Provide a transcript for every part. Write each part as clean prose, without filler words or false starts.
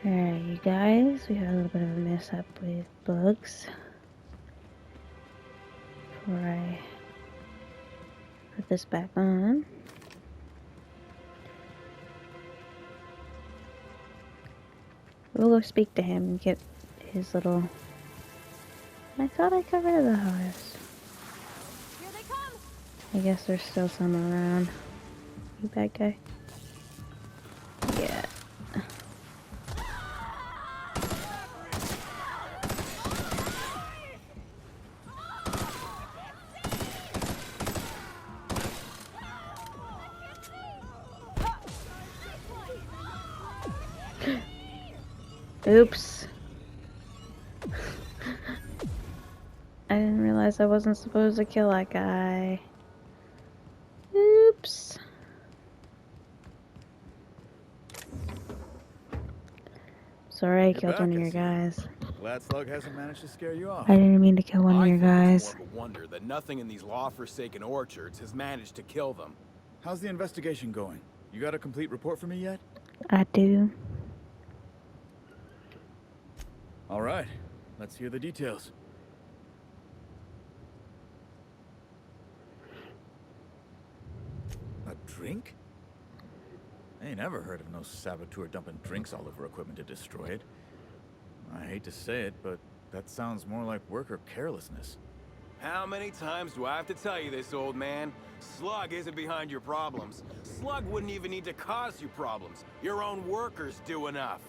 Alright, you guys, we had a little bit of a mishap with bugs. Before I put this back on. We'll go speak to him and get his little... I thought I got rid of the hives. Here they come. I guess there's still some around. You bad guy? Yeah. Oops. I didn't realize I wasn't supposed to kill that guy. Oops. Sorry I killed one of your guys. Glad Slug hasn't managed to scare you off. I didn't mean to kill one of your guys. It's more of a wonder that nothing in these law-forsaken orchards has managed to kill them. How's the investigation going? You got a complete report for me yet? I do. All right, let's hear the details. A drink? I ain't never heard of no saboteur dumping drinks all over equipment to destroy it. I hate to say it, but that sounds more like worker carelessness. How many times do I have to tell you this, old man? Slug isn't behind your problems. Slug wouldn't even need to cause you problems. Your own workers do enough.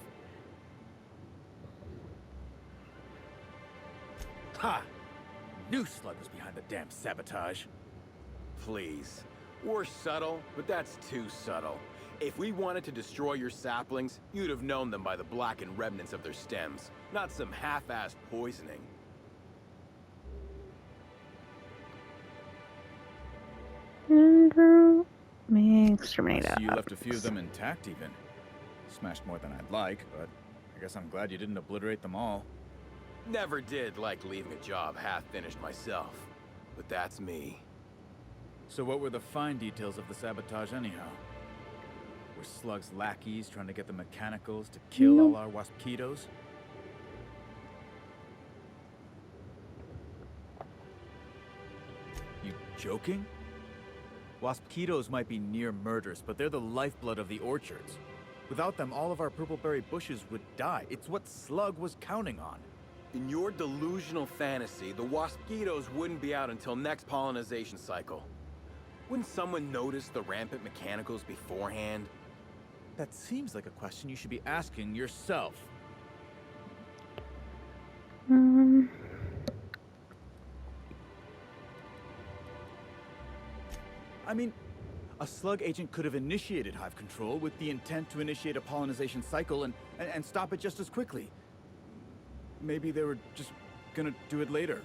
Ha! Knew Slug was behind the damn sabotage. Please. We're subtle, but that's too subtle. If we wanted to destroy your saplings, you'd have known them by the blackened remnants of their stems, not some half-assed poisoning. Me exterminate So you left a few of them intact even. Smashed more than I'd like, but I guess I'm glad you didn't obliterate them all. Never did like leaving a job half-finished myself. But that's me. So what were the fine details of the sabotage anyhow? Were Slug's lackeys trying to get the mechanicals to kill all our waspitos? You joking? Waspitos might be near murders, but they're the lifeblood of the orchards. Without them, all of our purpleberry bushes would die. It's what Slug was counting on. In your delusional fantasy, the waspitos wouldn't be out until next pollination cycle. Wouldn't someone notice the rampant mechanicals beforehand? That seems like a question you should be asking yourself. I mean, a Slug agent could have initiated hive control with the intent to initiate a pollination cycle and stop it just as quickly. Maybe they were just gonna do it later.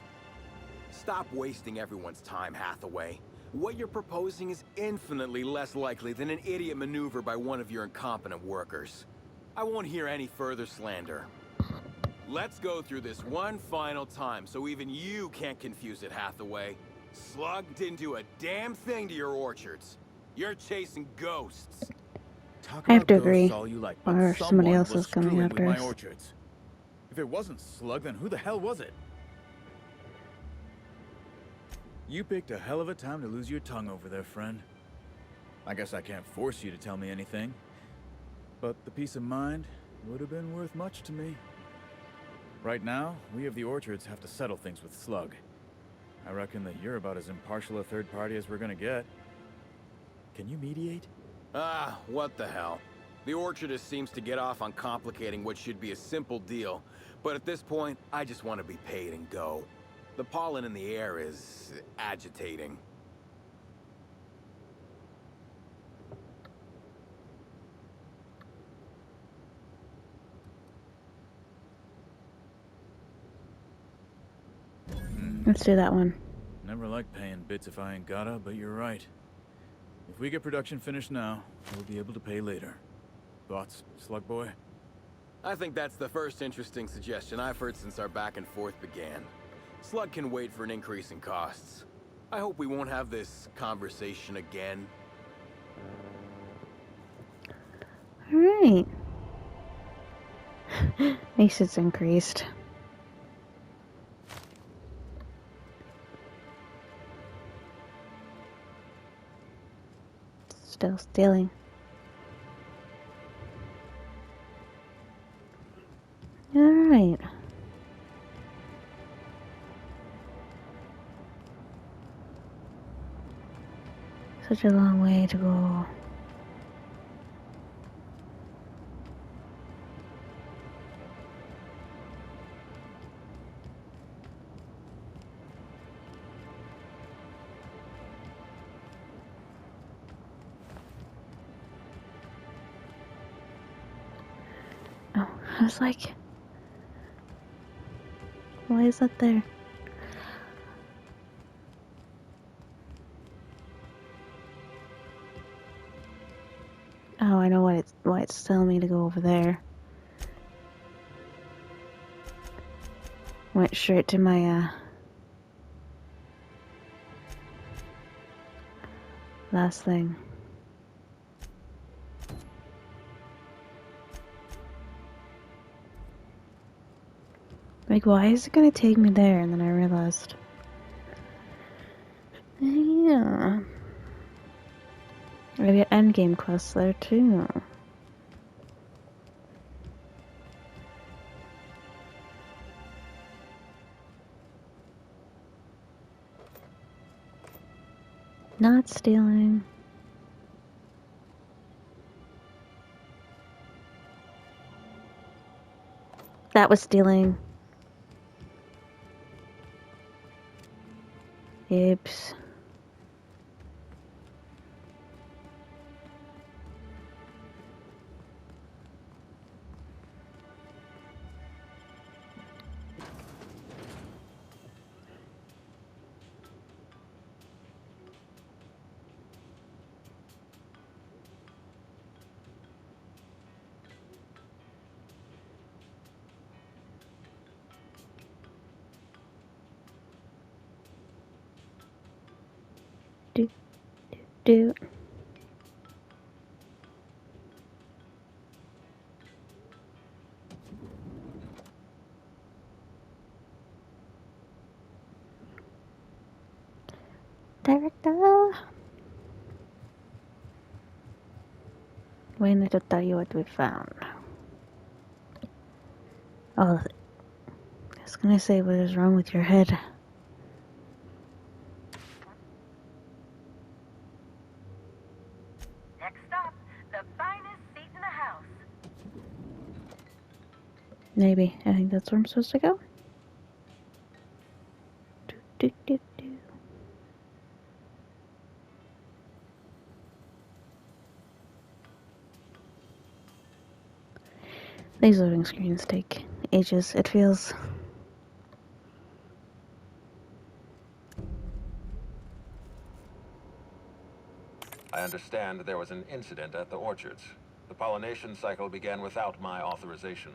Stop wasting everyone's time, Hathaway. What you're proposing is infinitely less likely than an idiot maneuver by one of your incompetent workers. I won't hear any further slander. Let's go through this one final time so even you can't confuse it, Hathaway. Slug didn't do a damn thing to your orchards. You're chasing ghosts. I have to agree, All you like, or somebody else is coming with after my us. orchards. If it wasn't Slug, then who the hell was it? You picked a hell of a time to lose your tongue over there, friend. I guess I can't force you to tell me anything. But the peace of mind would have been worth much to me. Right now, we of the orchards have to settle things with Slug. I reckon that you're about as impartial a third party as we're gonna get. Can you mediate? Ah, what the hell. The orchardist seems to get off on complicating what should be a simple deal. But at this point, I just want to be paid and go. The pollen in the air is agitating. Let's do that one. Never like paying bits if I ain't gotta, but you're right. If we get production finished now, we'll be able to pay later. Thoughts, Slug Boy? I think that's the first interesting suggestion I've heard since our back and forth began. Slug can wait for an increase in costs. I hope we won't have this conversation again. Alright. At least it's increased. Still stealing. Alright. Such a long way to go. Oh, I was like, why is that there? Oh, I know why it's telling me to go over there. Went straight to my last thing. Like, why is it gonna take me there? And then I realized, yeah, I get endgame quests there too. Not stealing. That was stealing. Oops. Do. Director. Waiting to tell you what we found. Oh, I was gonna say, what is wrong with your head? Next stop, the finest seat in the house. Maybe. I think that's where I'm supposed to go. Do. These loading screens take ages, it feels. I understand there was an incident at the orchards. The pollination cycle began without my authorization.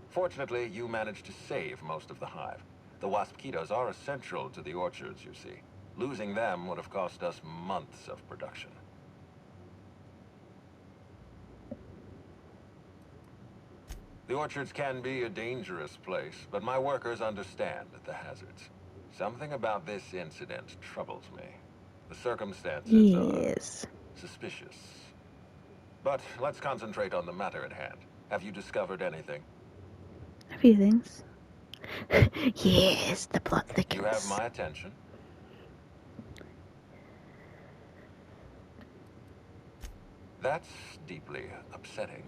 Fortunately, you managed to save most of the hive. The waspitos are essential to the orchards, you see. Losing them would have cost us months of production. The orchards can be a dangerous place, but my workers understand the hazards. Something about this incident troubles me. The circumstances Yes. are suspicious. But let's concentrate on the matter at hand. Have you discovered anything? A few things. Yes, the plot thickens. You have my attention. That's deeply upsetting.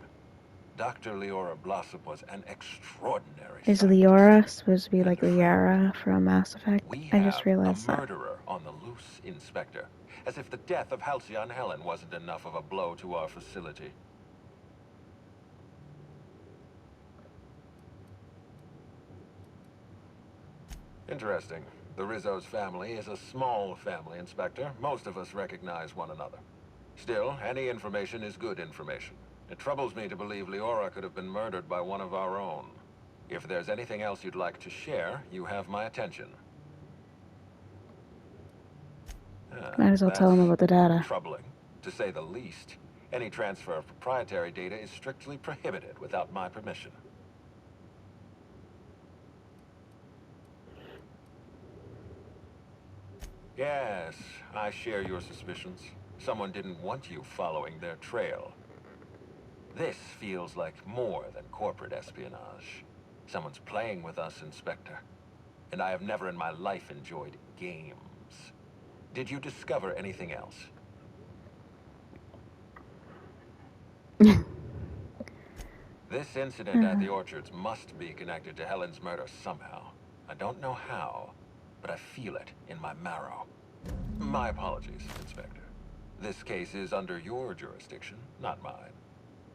Dr. Leora Blossom was an extraordinary Is scientist. Leora supposed to be like Liara from Mass Effect? We I just have realized a that. murderer on the loose, Inspector. As if the death of Halcyon Helen wasn't enough of a blow to our facility. Interesting. The Rizzo's family is a small family, Inspector. Most of us recognize one another. Still, any information is good information. It troubles me to believe Leora could have been murdered by one of our own. If there's anything else you'd like to share, you have my attention. Might as well tell him about the data. Troubling, to say the least. Any transfer of proprietary data is strictly prohibited without my permission. Yes, I share your suspicions. Someone didn't want you following their trail. This feels like more than corporate espionage. Someone's playing with us, Inspector. And I have never in my life enjoyed games. Did you discover anything else? This incident at the orchards must be connected to Helen's murder somehow. I don't know how, but I feel it in my marrow. My apologies, Inspector. This case is under your jurisdiction, not mine.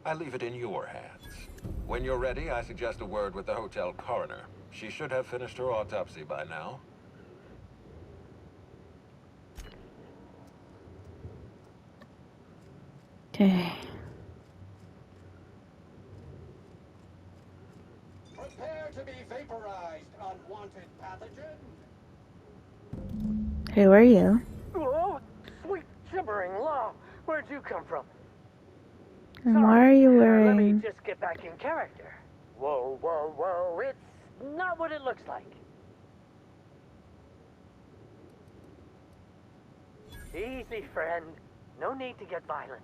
I leave it in your hands. When you're ready, I suggest a word with the hotel coroner. She should have finished her autopsy by now. Okay. Prepare to be vaporized, unwanted pathogen. Who are you? Oh, sweet gibbering law. Where'd you come from? And why are you Let me wearing... just get back in character. Whoa, whoa, whoa. It's not what it looks like. Easy, friend. No need to get violent.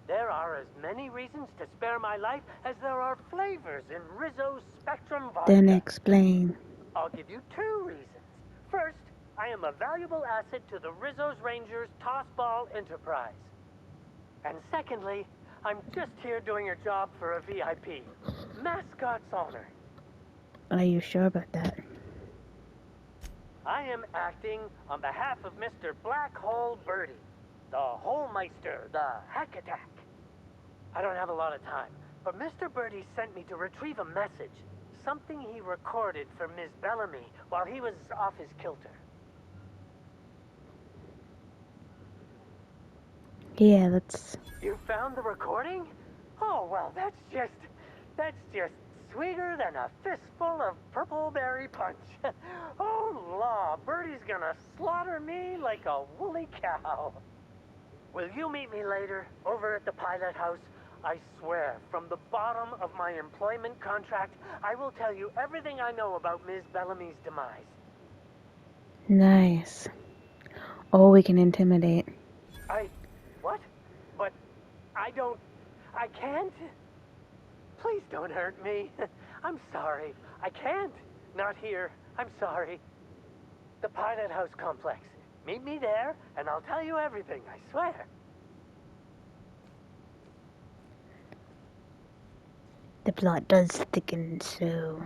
There are as many reasons to spare my life as there are flavors in Rizzo's Spectrum vodka. Then explain. I'll give you 2 reasons. First, I am a valuable asset to the Rizzo's Rangers Tossball Enterprise. And secondly, I'm just here doing a job for a VIP. Mascot's honor. Are you sure about that? I am acting on behalf of Mr. Black Hole Birdie, the Holmeister, the Hack Attack. I don't have a lot of time, but Mr. Birdie sent me to retrieve a message. Something he recorded for Ms. Bellamy while he was off his kilter. Yeah, that's... You found the recording? Oh, well, that's just sweeter than a fistful of purple berry punch. Oh, law, Birdie's gonna slaughter me like a woolly cow. Will you meet me later, over at the pilot house? I swear, from the bottom of my employment contract, I will tell you everything I know about Ms. Bellamy's demise. Nice. Oh, we can intimidate. What? But I can't? Please don't hurt me. I'm sorry. I can't. Not here. I'm sorry. The Pilot House complex. Meet me there, and I'll tell you everything, I swear. The plot does thicken, so...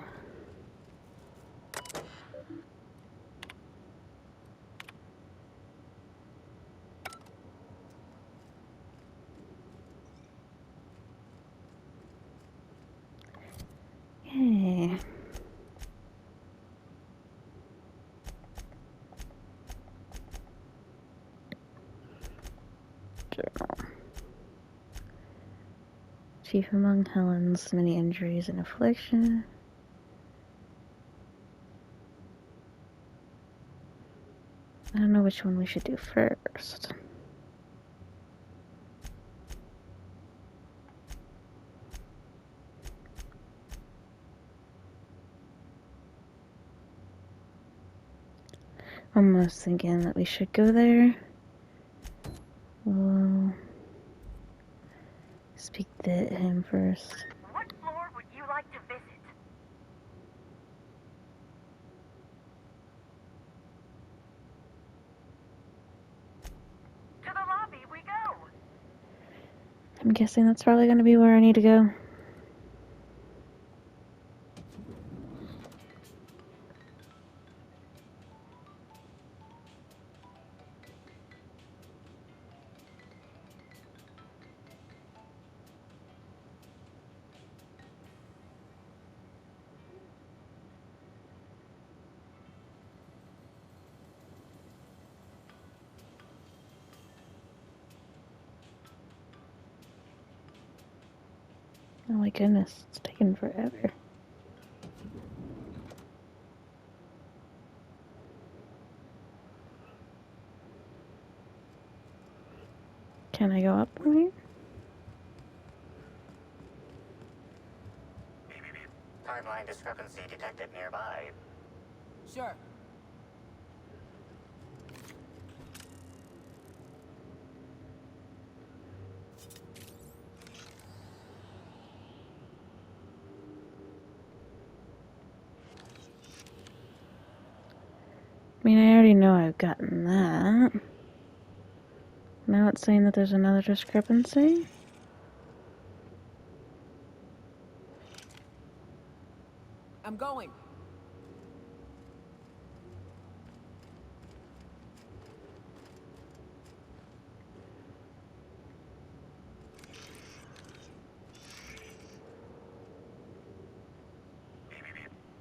Yeah. Journal. Chief among Helen's many injuries and affliction. I don't know which one we should do first. I'm almost thinking that we should go there. We'll speak to him first. What floor would you like to visit? To the lobby we go. I'm guessing that's probably going to be where I need to go. Oh my goodness, it's taking forever. Can I go up from here? Timeline discrepancy detected nearby. Sure. mean, I already know I've gotten that. Now it's saying that there's another discrepancy. I'm going.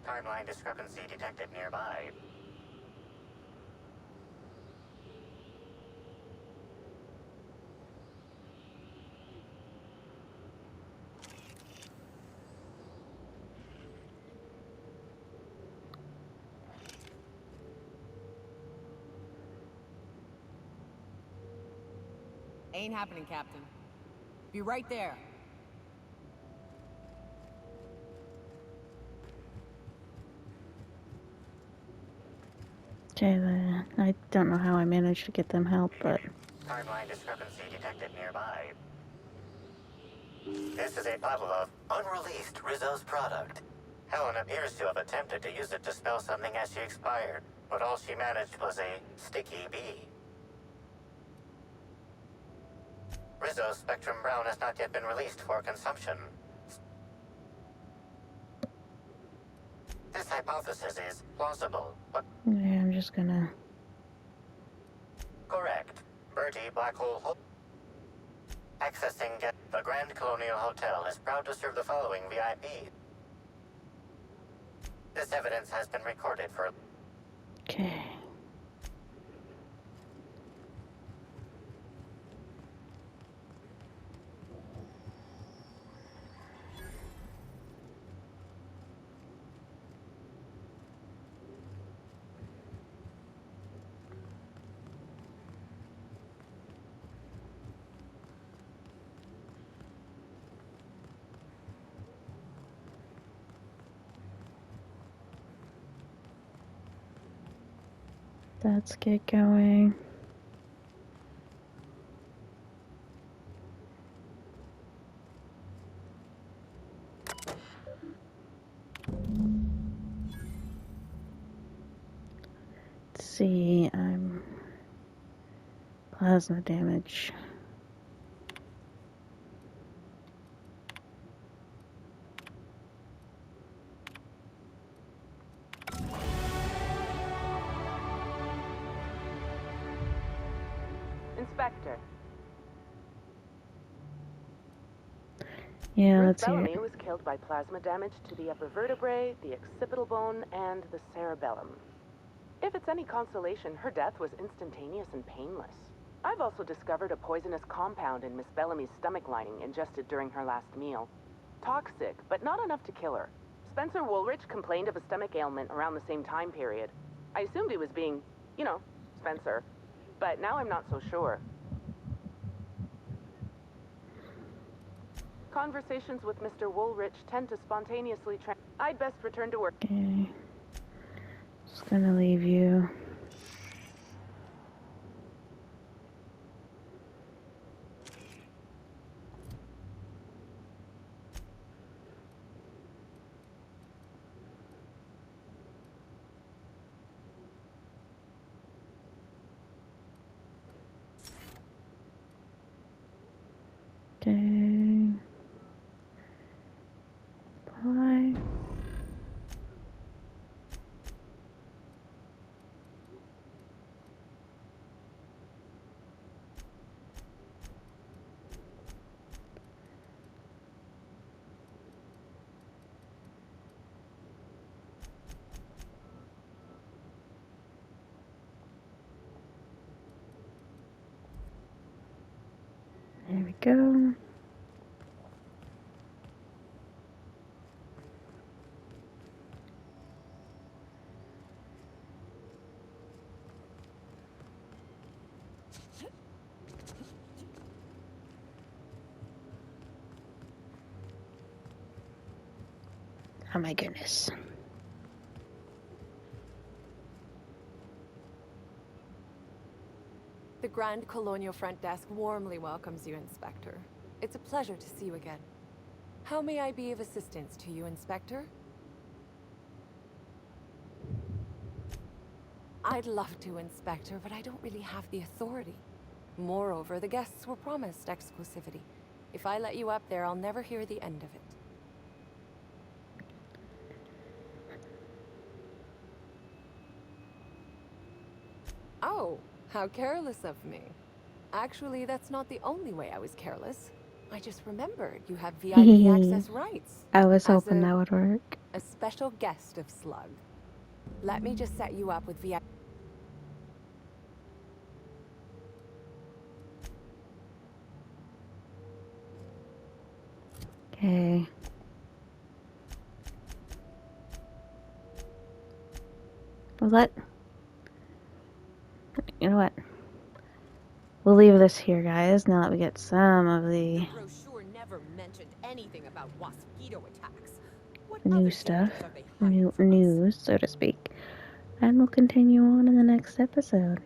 Timeline discrepancy detected nearby. Ain't happening, Captain. Be right there. Okay, I don't know how I managed to get them help, but... Timeline discrepancy detected nearby. This is a bottle of unreleased Rizzo's product. Helen appears to have attempted to use it to spell something as she expired, but all she managed was a sticky bee. Rizzo's Spectrum Brown has not yet been released for consumption. This hypothesis is plausible, but... Yeah, I'm just gonna... Correct. Bertie Black Hole... Accessing the Grand Colonial Hotel is proud to serve the following VIP. This evidence has been recorded for... Okay. Let's get going. Let's see, I'm plasma damage. Inspector. Yeah, Ruth let's hear Bellamy it. was killed by plasma damage to the upper vertebrae, the occipital bone, and the cerebellum. If it's any consolation, her death was instantaneous and painless. I've also discovered a poisonous compound in Miss Bellamy's stomach lining ingested during her last meal. Toxic, but not enough to kill her. Spencer Woolrich complained of a stomach ailment around the same time period. I assumed he was being, you know, Spencer. But now I'm not so sure. Conversations with Mr. Woolrich tend to spontaneously I'd best return to work. Okay. Just gonna leave you. Okay. Bye. There we go. Oh my goodness. The Grand Colonial Front Desk warmly welcomes you, Inspector. It's a pleasure to see you again. How may I be of assistance to you, Inspector? I'd love to, Inspector, but I don't really have the authority. Moreover, the guests were promised exclusivity. If I let you up there, I'll never hear the end of it. Oh, how careless of me. Actually, that's not the only way I was careless. I just remembered you have VIP access rights. I was hoping that would work. A special guest of Slug. Let me just set you up with VIP. Okay. Well, you know what? We'll leave this here, guys, now that we get some of the brochure never mentioned anything about mosquito attacks. What new other stuff, dangers are they hiding from us? news, so to speak. And we'll continue on in the next episode.